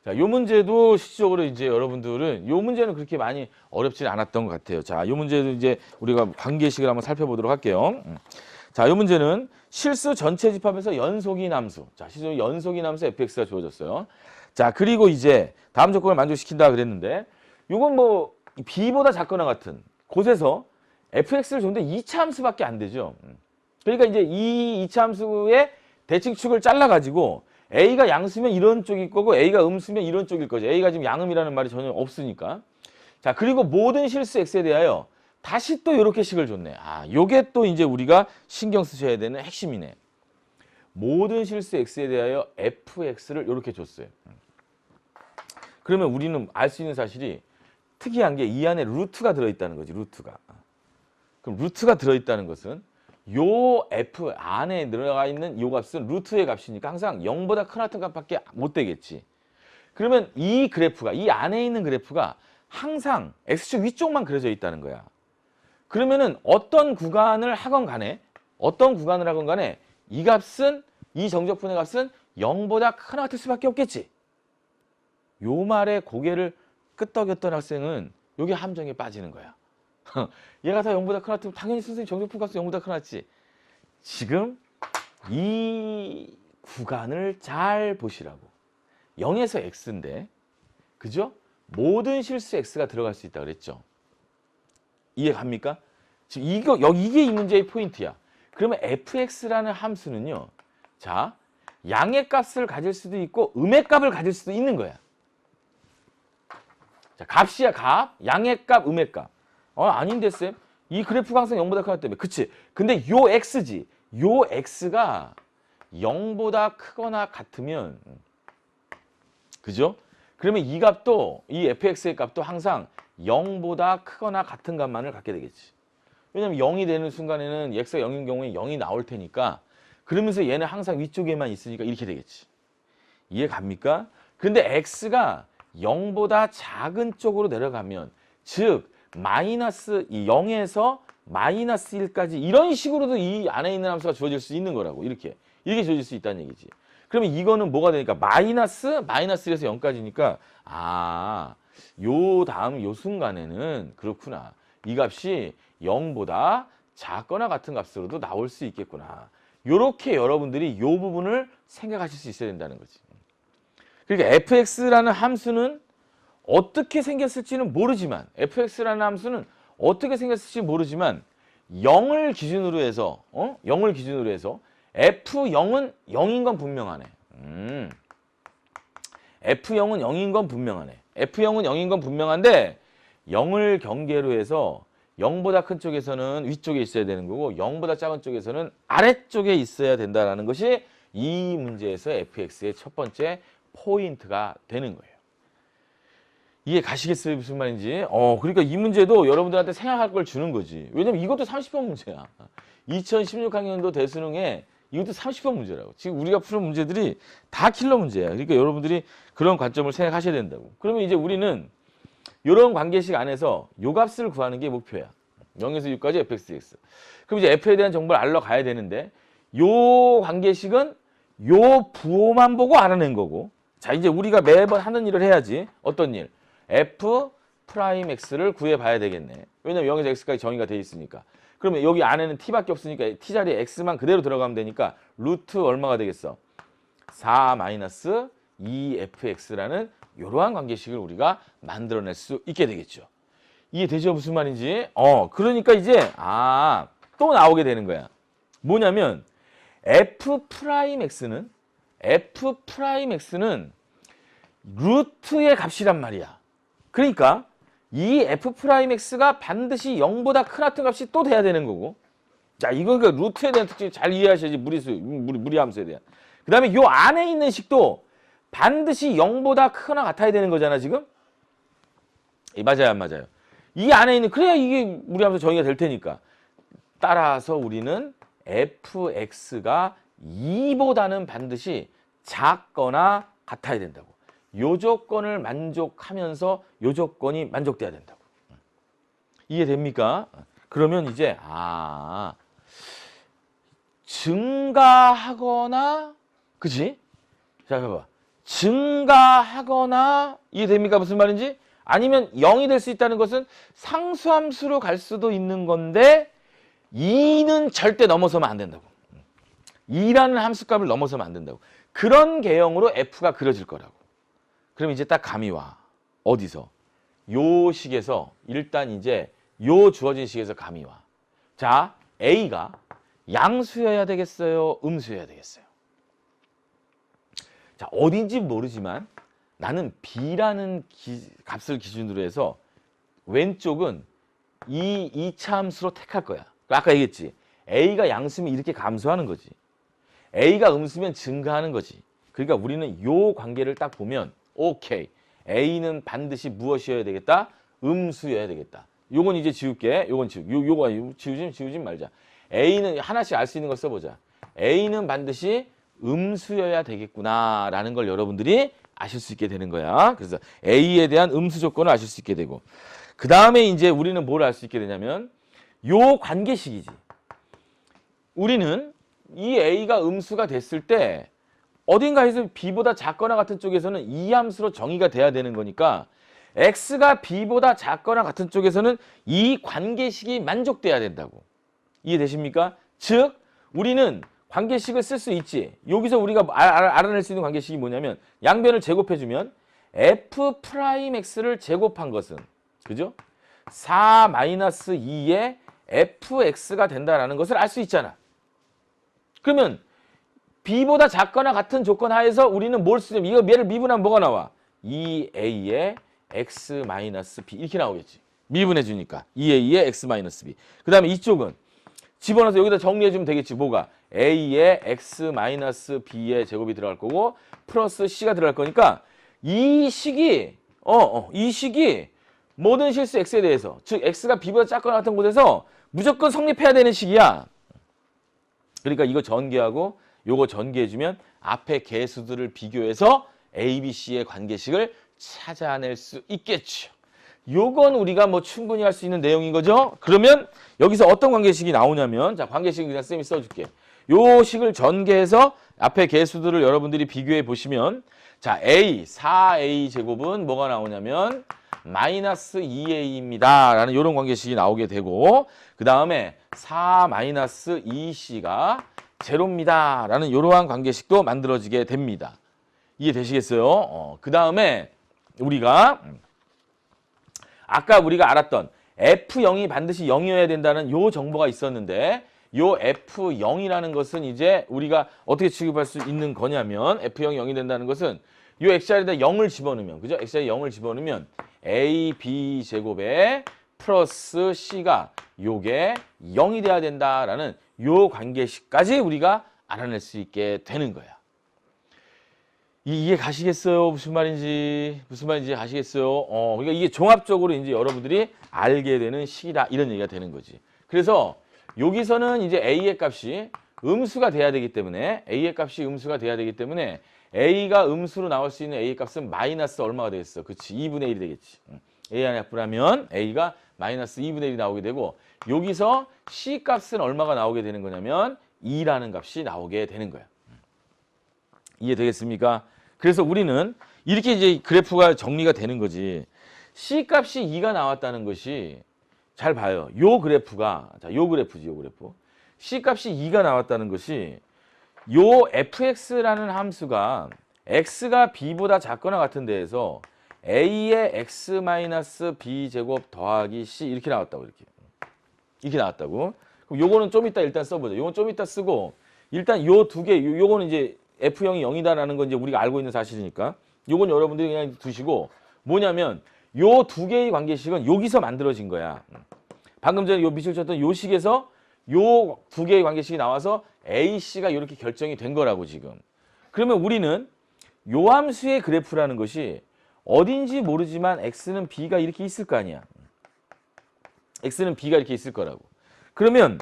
자, 요 문제도 실질적으로 이제 여러분들은 요 문제는 그렇게 많이 어렵지 않았던 것 같아요. 자, 요 문제도 이제 우리가 관계식을 한번 살펴보도록 할게요. 자, 요 문제는 실수 전체 집합에서 연속인 함수. 자, 실수 연속인 함수 fx가 주어졌어요. 자, 그리고 이제 다음 조건을 만족시킨다 그랬는데 요건 뭐 b보다 작거나 같은 곳에서 fx를 줬는데 2차 함수밖에 안 되죠. 그러니까 이제 이 2차 함수의 대칭축을 잘라가지고 A가 양수면 이런 쪽일 거고 A가 음수면 이런 쪽일 거죠. A가 지금 양음이라는 말이 전혀 없으니까. 자, 그리고 모든 실수 X에 대하여 다시 또 이렇게 식을 줬네. 아, 요게 또 이제 우리가 신경 쓰셔야 되는 핵심이네. 모든 실수 X에 대하여 fx를 이렇게 줬어요. 그러면 우리는 알 수 있는 사실이 특이한 게 이 안에 루트가 들어있다는 거지, 루트가. 그럼 루트가 들어있다는 것은 요 f 안에 들어가 있는 요 값은 루트의 값이니까 항상 0보다 큰 같은 값밖에 못 되겠지. 그러면 이 그래프가, 이 안에 있는 그래프가 항상 x축 위쪽만 그려져 있다는 거야. 그러면은 어떤 구간을 하건 간에 이 값은, 이 정적분의 값은 0보다 크나 같을 수밖에 없겠지. 요 말에 고개를 끄덕였던 학생은 요게 함정에 빠지는 거야. 얘가 다 0보다 크나 같으면 당연히 선생님 정적분 값은 0보다 크나지. 지금 이 구간을 잘 보시라고. 0에서 x인데, 그죠? 모든 실수 x가 들어갈 수 있다 그랬죠. 이해 갑니까? 지금 이게 이 문제의 포인트야. 그러면 fx라는 함수는요. 자, 양의 값을 가질 수도 있고 음의 값을 가질 수도 있는 거야. 자, 값이야, 값. 양의 값, 음의 값. 아닌데 쌤. 이 그래프가 항상 0보다 크기 때문에. 그치? 근데 요 x지. 요 x가 0보다 크거나 같으면, 그죠? 그러면 이 값도, 이 fx의 값도 항상 0보다 크거나 같은 값만을 갖게 되겠지. 왜냐면 0이 되는 순간에는 x가 0인 경우에 0이 나올 테니까, 그러면서 얘는 항상 위쪽에만 있으니까 이렇게 되겠지. 이해 갑니까? 근데 x가 0보다 작은 쪽으로 내려가면, 즉 마이너스 0에서 마이너스 1까지 이런 식으로도 이 안에 있는 함수가 주어질 수 있는 거라고. 이렇게 주어질 수 있다는 얘기지. 그러면 이거는 뭐가 되니까 마이너스 1에서 0까지니까 요 다음 요 순간에는 그렇구나. 이 값이 0보다 작거나 같은 값으로도 나올 수 있겠구나. 요렇게 여러분들이 요 부분을 생각하실 수 있어야 된다는 거지. 그러니까 fx라는 함수는 어떻게 생겼을지는 모르지만, fx라는 함수는 어떻게 생겼을지 모르지만 0을 기준으로 해서 f0은 0인 건 분명하네. f0은 0인 건 분명하네. f0은 0인 건 분명한데 0을 경계로 해서 0보다 큰 쪽에서는 위쪽에 있어야 되는 거고 0보다 작은 쪽에서는 아래쪽에 있어야 된다는 것이 이 문제에서 fx의 첫 번째 포인트가 되는 거예요. 이해 가시겠어요? 무슨 말인지? 그러니까 이 문제도 여러분들한테 생각할 걸 주는 거지. 왜냐면 이것도 30번 문제야. 2016학년도 대수능에 이것도 30번 문제라고. 지금 우리가 푸는 문제들이 다 킬러 문제야. 그러니까 여러분들이 그런 관점을 생각하셔야 된다고. 그러면 이제 우리는 이런 관계식 안에서 요 값을 구하는 게 목표야. 0에서 6까지 fx. 그럼 이제 f에 대한 정보를 알러 가야 되는데 요 관계식은 요 부호만 보고 알아낸 거고. 자, 이제 우리가 매번 하는 일을 해야지. 어떤 일? f 프라임 x를 구해봐야 되겠네. 왜냐면 0에서 x까지 정의가 돼 있으니까. 그러면 여기 안에는 t밖에 없으니까 t 자리에 x만 그대로 들어가면 되니까 루트 얼마가 되겠어? 4-2fx라는 이러한 관계식을 우리가 만들어낼 수 있게 되겠죠. 이해되죠? 무슨 말인지? 그러니까 이제 또 나오게 되는 거야. 뭐냐면 f 프라임 x는 루트의 값이란 말이야. 그러니까 이 f 프라임 x가 반드시 0보다 큰 같은 값이 또 돼야 되는 거고. 자, 이거 그러니까 루트에 대한 특징 잘 이해하셔야지. 무리함수에 대한. 그 다음에 요 안에 있는 식도 반드시 0보다 크거나 같아야 되는 거잖아, 지금? 맞아요, 안 맞아요? 이 안에 있는, 그래야 이게 무리함수 정의가 될 테니까. 따라서 우리는 fx가 2보다는 반드시 작거나 같아야 된다고. 요 조건을 만족하면서 요 조건이 만족돼야 된다고. 이해됩니까? 그러면 이제 증가하거나, 그치? 자, 봐봐. 증가하거나 이해됩니까? 무슨 말인지? 아니면 0이 될 수 있다는 것은 상수함수로 갈 수도 있는 건데 2는 절대 넘어서면 안 된다고. 2라는 함수값을 넘어서면 안 된다고. 그런 개형으로 f가 그려질 거라고. 그럼 이제 딱 감이 와. 어디서? 요 식에서 일단 이제 요 주어진 식에서 감이 와. 자, a가 양수여야 되겠어요? 음수여야 되겠어요? 자, 어딘지 모르지만 나는 b라는 값을 기준으로 해서 왼쪽은 이 2차 함수로 택할 거야. 아까 얘기했지. a가 양수면 이렇게 감소하는 거지. a가 음수면 증가하는 거지. 그러니까 우리는 요 관계를 딱 보면 오케이. a는 반드시 무엇이어야 되겠다? 음수여야 되겠다. 요건 이제 지울게. 요건 요거 지우지 말자. a는 하나씩 알 수 있는 걸 써보자. a는 반드시 음수여야 되겠구나라는 걸 여러분들이 아실 수 있게 되는 거야. 그래서 a에 대한 음수 조건을 아실 수 있게 되고, 그 다음에 이제 우리는 뭘 알 수 있게 되냐면 요 관계식이지. 우리는 이 a가 음수가 됐을 때 어딘가에서 b보다 작거나 같은 쪽에서는 이 함수로 정의가 돼야 되는 거니까 x가 b보다 작거나 같은 쪽에서는 이 관계식이 만족돼야 된다고. 이해되십니까? 즉 우리는 관계식을 쓸 수 있지. 여기서 우리가 알아낼 수 있는 관계식이 뭐냐면 양변을 제곱해주면 f'x를 제곱한 것은 그죠? 4-2의 fx가 된다라는 것을 알 수 있잖아. 그러면 b보다 작거나 같은 조건 하에서 우리는 뭘 쓰냐면 이거 얘를 미분하면 뭐가 나와? 2a의 x-b 이렇게 나오겠지. 미분해 주니까 2a의 x-b. 그 다음에 이쪽은 집어넣어서 여기다 정리해주면 되겠지. 뭐가? a의 x-b의 제곱이 들어갈 거고 플러스 c가 들어갈 거니까 이 식이 이 식이 모든 실수 x에 대해서 즉 x가 b보다 작거나 같은 곳에서 무조건 성립해야 되는 식이야. 그러니까 이거 전개하고 요거 전개해주면 앞에 개수들을 비교해서 a, b, c의 관계식을 찾아낼 수 있겠죠. 요건 우리가 뭐 충분히 할 수 있는 내용인 거죠. 그러면 여기서 어떤 관계식이 나오냐면 자, 관계식 그냥 쌤이 써줄게. 요 식을 전개해서 앞에 개수들을 여러분들이 비교해 보시면 자, a, 4a 제곱은 뭐가 나오냐면 마이너스 2a입니다. 라는 요런 관계식이 나오게 되고 그 다음에 4-2c가 제로입니다. 라는 요러한 관계식도 만들어지게 됩니다. 이해되시겠어요? 그 다음에 우리가 아까 우리가 알았던 F0이 반드시 0이어야 된다는 요 정보가 있었는데 요 F0이라는 것은 이제 우리가 어떻게 취급할 수 있는 거냐면 F0이 0이 된다는 것은 요 X자리에다 0을 집어넣으면 그죠? X자리에 0을 집어넣으면 A, B 제곱에 플러스 C가 요게 0이 돼야 된다라는 요 관계식까지 우리가 알아낼 수 있게 되는 거야. 이해 가시겠어요? 무슨 말인지 가시겠어요? 그러니까 이게 종합적으로 이제 여러분들이 알게 되는 식이다 이런 얘기가 되는 거지. 그래서 여기서는 이제 a의 값이 음수가 돼야 되기 때문에 a가 음수로 나올 수 있는 a의 값은 마이너스 얼마가 되겠어? 그렇지, 2분의 1이 되겠지. a 안에 약분하면 a가 마이너스 2분의 1이 나오게 되고 여기서 c 값은 얼마가 나오게 되는 거냐면 2라는 값이 나오게 되는 거야. 이해되겠습니까? 그래서 우리는 이렇게 이제 그래프가 정리가 되는 거지. C 값이 2가 나왔다는 것이 잘 봐요. 요 그래프가 요 그래프지, 요 그래프. C 값이 2가 나왔다는 것이 요 fx라는 함수가 x가 b보다 작거나 같은 데에서 a의 x-b 제곱 더하기 c 이렇게 나왔다고 이렇게 나왔다고. 그럼 요거는 좀 이따 일단 써보자. 요건 좀 이따 쓰고 일단 요 두 개 요거는 이제 F0이 0이다라는 건 이제 우리가 알고 있는 사실이니까 요건 여러분들이 그냥 두시고 뭐냐면 요 두 개의 관계식은 여기서 만들어진 거야. 방금 전에 요 밑줄 쳤던 요 식에서 요 두 개의 관계식이 나와서 AC가 이렇게 결정이 된 거라고 지금. 그러면 우리는 요 함수의 그래프라는 것이 어딘지 모르지만 X는 B가 이렇게 있을 거 아니야. X는 B가 이렇게 있을 거라고. 그러면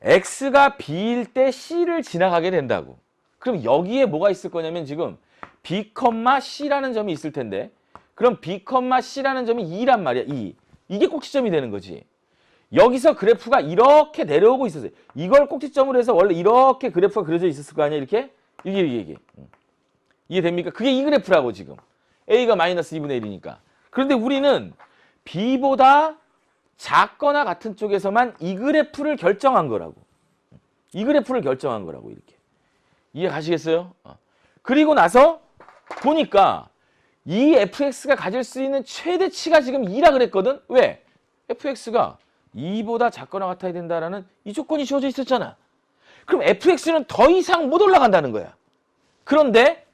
X가 B일 때 C를 지나가게 된다고. 그럼 여기에 뭐가 있을 거냐면 지금 B, C라는 점이 있을 텐데 그럼 B, C라는 점이 2란 말이야. 2. 이게 꼭지점이 되는 거지. 여기서 그래프가 이렇게 내려오고 있었어요. 이걸 꼭지점으로 해서 원래 이렇게 그래프가 그려져 있었을 거 아니야. 이렇게. 이게. 이해됩니까? 그게 이 그래프라고 지금. A가 마이너스 2분의 1이니까. 그런데 우리는 B보다 작거나 같은 쪽에서만 이 그래프를 결정한 거라고. 이 그래프를 결정한 거라고 이렇게. 이해 가시겠어요? 그리고 나서 보니까 이 fx가 가질 수 있는 최대치가 지금 2라 그랬거든. 왜? fx가 2보다 작거나 같아야 된다라는 이 조건이 주어져 있었잖아. 그럼 fx는 더 이상 못 올라간다는 거야. 그런데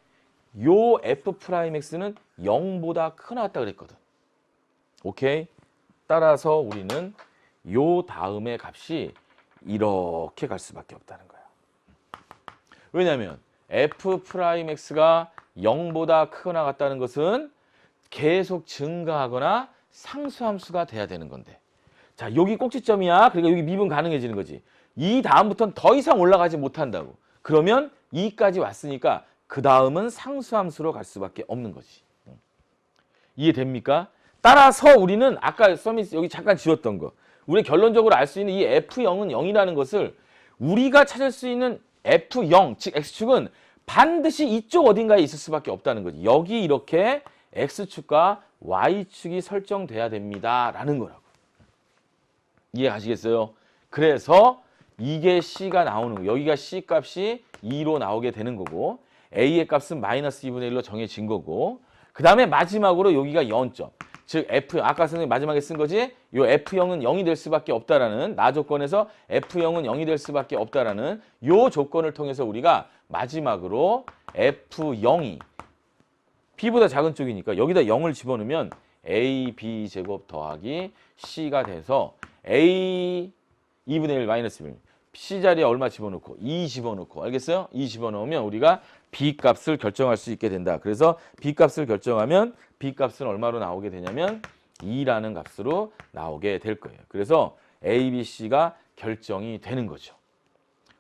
요 f'x는 0보다 크거나 같다 그랬거든. 오케이? 따라서 우리는 요 다음의 값이 이렇게 갈 수밖에 없다는 거야. 왜냐하면 f'x가 0보다 크거나 같다는 것은 계속 증가하거나 상수함수가 돼야 되는 건데. 자, 여기 꼭지점이야. 그러니까 여기 미분 가능해지는 거지. 이 다음부터는 더 이상 올라가지 못한다고. 그러면 2까지 왔으니까 그 다음은 상수함수로 갈 수밖에 없는 거지. 이해됩니까? 따라서 우리는 아까 서밋 여기 잠깐 지웠던 거. 우리 결론적으로 알 수 있는 이 F0은 0이라는 것을 우리가 찾을 수 있는 F0, 즉 X축은 반드시 이쪽 어딘가에 있을 수밖에 없다는 거지. 여기 이렇게 X축과 Y축이 설정돼야 됩니다. 라는 거라고. 이해가시겠어요? 그래서 이게 C가 나오는 거. 여기가 C 값이 2로 나오게 되는 거고 A의 값은 마이너스 2분의 1로 정해진 거고 그 다음에 마지막으로 여기가 0점. 즉 F, 아까 선생님 마지막에 쓴 거지? 요 F0은 0이 될 수밖에 없다라는 나 조건에서 F0은 0이 될 수밖에 없다라는 요 조건을 통해서 우리가 마지막으로 F0이 B보다 작은 쪽이니까 여기다 0을 집어넣으면 A, B 제곱 더하기 C가 돼서 A 2분의 1 마이너스 1 C 자리에 얼마 집어넣고 2 집어넣고 알겠어요? 2 집어넣으면 우리가 B 값을 결정할 수 있게 된다. 그래서 B 값을 결정하면 B 값은 얼마로 나오게 되냐면 2라는 값으로 나오게 될 거예요. 그래서 A, B, C가 결정이 되는 거죠.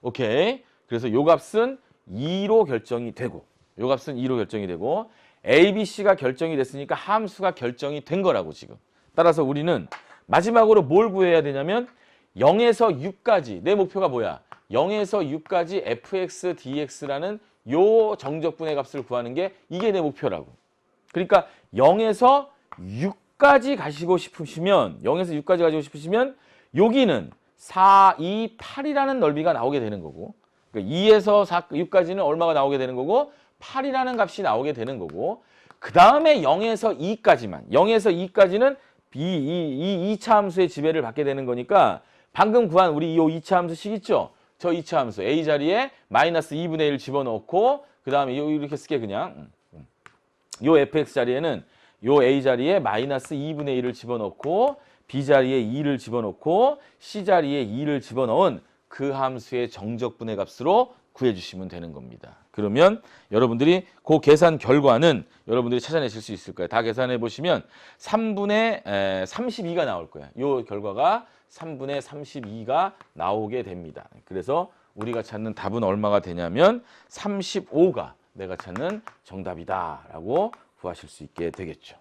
오케이. 그래서 요 값은 2로 결정이 되고 요 값은 2로 결정이 되고 A, B, C가 결정이 됐으니까 함수가 결정이 된 거라고 지금. 따라서 우리는 마지막으로 뭘 구해야 되냐면 0에서 6까지 내 목표가 뭐야? 0에서 6까지 fx, dx라는 요 정적분의 값을 구하는 게 이게 내 목표라고. 그러니까 0에서 6까지 가시고 싶으시면 0에서 6까지 가지고 싶으시면 여기는 4, 2, 8이라는 넓이가 나오게 되는 거고 그러니까 2에서 4, 6까지는 얼마가 나오게 되는 거고 8이라는 값이 나오게 되는 거고 그 다음에 0에서 2까지만 0에서 2까지는 이 2차 함수의 지배를 받게 되는 거니까 방금 구한 우리 이 2차 함수식 있죠? 저 2차 함수 A 자리에 마이너스 2분의 1 집어넣고 그 다음에 이렇게 쓸게 그냥 요 fx 자리에는 요 A 자리에 마이너스 2분의 1을 집어넣고 B 자리에 2를 집어넣고 C 자리에 2를 집어넣은 그 함수의 정적분의 값으로 구해주시면 되는 겁니다. 그러면 여러분들이 그 계산 결과는 여러분들이 찾아내실 수 있을 거예요. 다 계산해 보시면 3분의 32가 나올 거예요. 이 결과가 3분의 32가 나오게 됩니다. 그래서 우리가 찾는 답은 얼마가 되냐면 35가 내가 찾는 정답이다라고 구하실 수 있게 되겠죠.